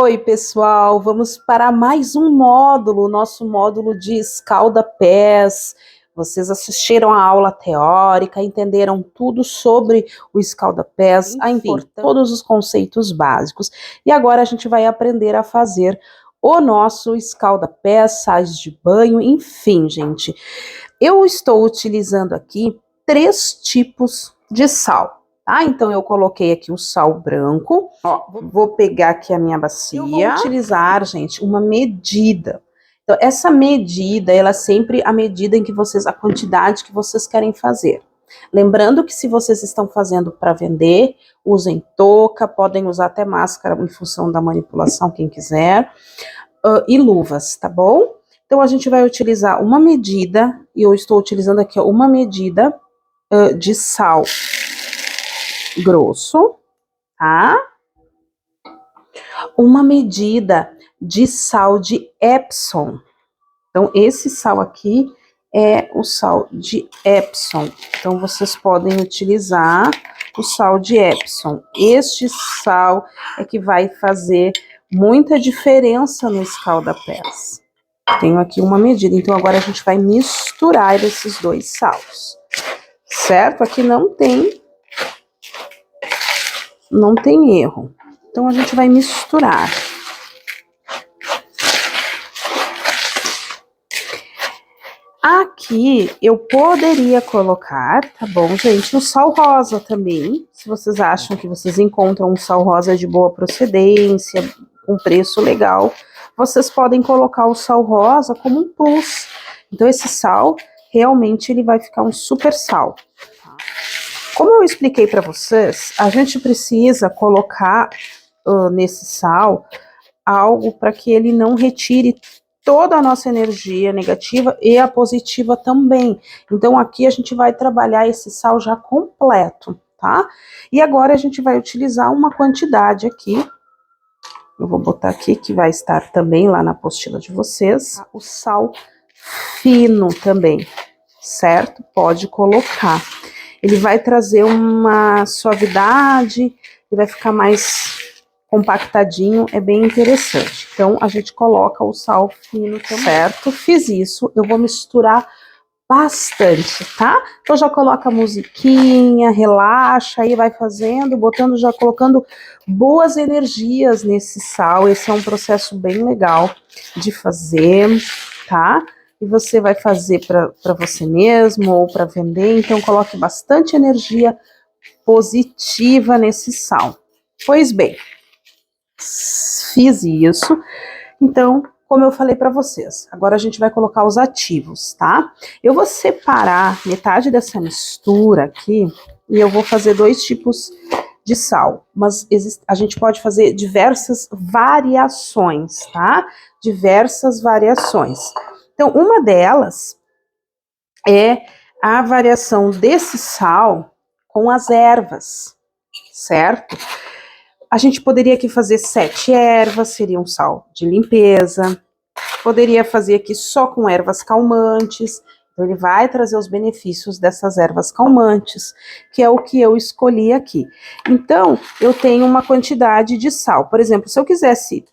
Oi, pessoal, vamos para mais um módulo, nosso módulo de escalda-pés. Vocês assistiram a aula teórica, entenderam tudo sobre o escalda-pés, a importância, todos os conceitos básicos. E agora a gente vai aprender a fazer o nosso escalda-pés, sais de banho, enfim, gente. Eu estou utilizando aqui 3 tipos de sal. Tá? Então, eu coloquei aqui o sal branco, ó, vou pegar aqui a minha bacia. Eu vou utilizar, gente, uma medida. Então, essa medida, ela é sempre a medida em que vocês, a quantidade que vocês querem fazer. Lembrando que se vocês estão fazendo para vender, usem touca, podem usar até máscara em função da manipulação, quem quiser, e luvas, tá bom? Então, a gente vai utilizar uma medida, e eu estou utilizando aqui ó, uma medida de sal grosso, tá? Uma medida de sal de Epsom. Então, esse sal aqui é o sal de Epsom. Então, vocês podem utilizar o sal de Epsom. Este sal é que vai fazer muita diferença no escalda-pés. Tenho aqui uma medida. Então, agora a gente vai misturar esses dois salos. Certo? Aqui não tem erro. Então, a gente vai misturar. Aqui, eu poderia colocar, tá bom, gente, o sal rosa também. Se vocês acham que vocês encontram um sal rosa de boa procedência, com preço legal, vocês podem colocar o sal rosa como um plus. Então, esse sal, realmente, ele vai ficar um super sal. Como eu expliquei para vocês, a gente precisa colocar nesse sal algo para que ele não retire toda a nossa energia negativa e a positiva também. Então aqui a gente vai trabalhar esse sal já completo, tá? E agora a gente vai utilizar uma quantidade aqui. Eu vou botar aqui que vai estar também lá na apostila de vocês. O sal fino também, certo? Pode colocar. Ele vai trazer uma suavidade, ele vai ficar mais compactadinho, é bem interessante. Então, a gente coloca o sal fino também, certo? Fiz isso, eu vou misturar bastante, tá? Então, já coloca a musiquinha, relaxa, aí vai fazendo, botando, já colocando boas energias nesse sal. Esse é um processo bem legal de fazer, tá? E você vai fazer para você mesmo ou para vender, então coloque bastante energia positiva nesse sal. Pois bem, fiz isso, então, como eu falei para vocês, agora a gente vai colocar os ativos, tá? Eu vou separar metade dessa mistura aqui e eu vou fazer 2 tipos de sal, mas a gente pode fazer diversas variações, tá? Diversas variações. Então, uma delas é a variação desse sal com as ervas, certo? A gente poderia aqui fazer 7 ervas, seria um sal de limpeza. Poderia fazer aqui só com ervas calmantes. Então, ele vai trazer os benefícios dessas ervas calmantes, que é o que eu escolhi aqui. Então, eu tenho uma quantidade de sal. Por exemplo, se eu quisesse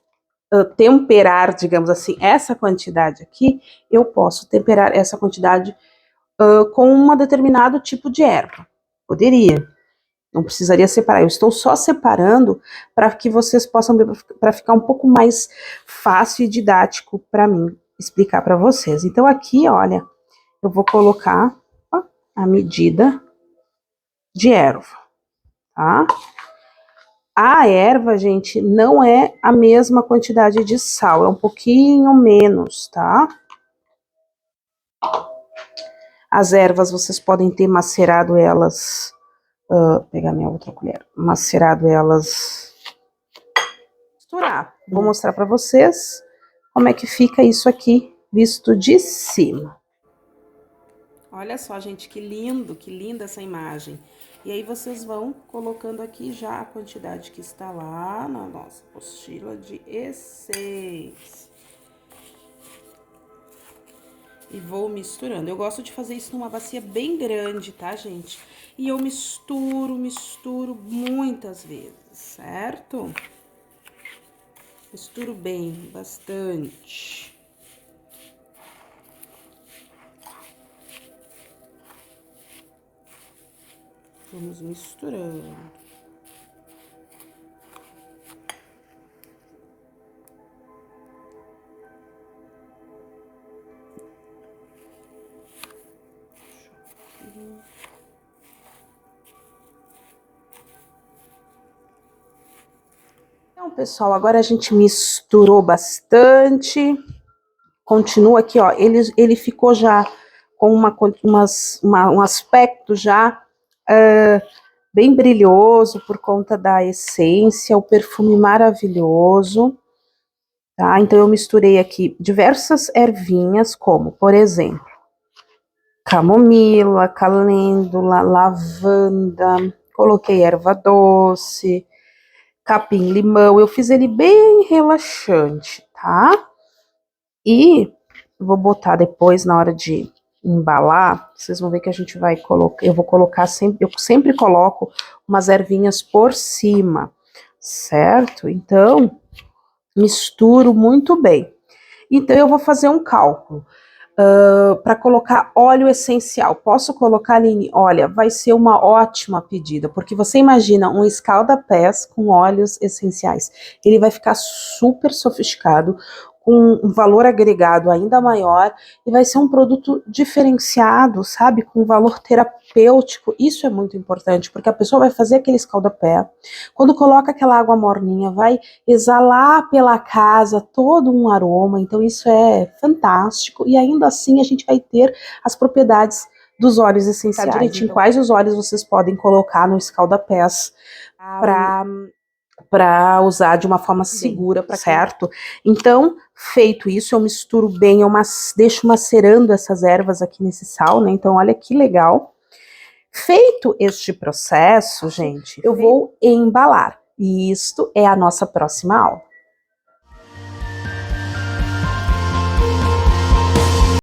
temperar, digamos assim, essa quantidade aqui, eu posso temperar essa quantidade com um determinado tipo de erva. Poderia. Não precisaria separar. Eu estou só separando para que vocês possam ver, para ficar um pouco mais fácil e didático para mim explicar para vocês. Então, aqui, olha, eu vou colocar a medida de erva, tá? A erva, gente, não é a mesma quantidade de sal, é um pouquinho menos, tá? As ervas, vocês podem ter macerado elas, pegar minha outra colher, macerado elas, misturar. Vou mostrar para vocês como é que fica isso aqui, visto de cima. Olha só, gente, que linda essa imagem. E aí vocês vão colocando aqui já a quantidade que está lá na nossa apostila de E6. E vou misturando. Eu gosto de fazer isso numa bacia bem grande, tá, gente? E eu misturo muitas vezes, certo? Misturo bem, bastante. Vamos misturando. Então, pessoal, agora a gente misturou bastante. Continua aqui, ó. Ele ficou já com um aspecto já bem brilhoso por conta da essência, o perfume maravilhoso. Tá? Então, eu misturei aqui diversas ervinhas, como, por exemplo, camomila, calêndula, lavanda, coloquei erva doce, capim-limão. Eu fiz ele bem relaxante, tá? E vou botar depois, na hora de embalar, vocês vão ver que a gente vai colocar, eu vou colocar sempre, eu sempre coloco umas ervinhas por cima, certo? Então, misturo muito bem. Então, eu vou fazer um cálculo. Para colocar óleo essencial, posso colocar, Aline? Olha, vai ser uma ótima pedida, porque você imagina um escalda-pés com óleos essenciais. Ele vai ficar super sofisticado, com um valor agregado ainda maior, e vai ser um produto diferenciado, sabe? Com um valor terapêutico. Isso é muito importante, porque a pessoa vai fazer aquele escalda-pé, quando coloca aquela água morninha, vai exalar pela casa todo um aroma, então isso é fantástico, e ainda assim a gente vai ter as propriedades dos óleos essenciais. Tá direitinho então, quais os óleos vocês podem colocar no escalda-pés para usar de uma forma segura, certo? Então, feito isso, eu misturo bem, deixo macerando essas ervas aqui nesse sal, né? Então, olha que legal. Feito este processo, gente, eu vou embalar. E isto é a nossa próxima aula.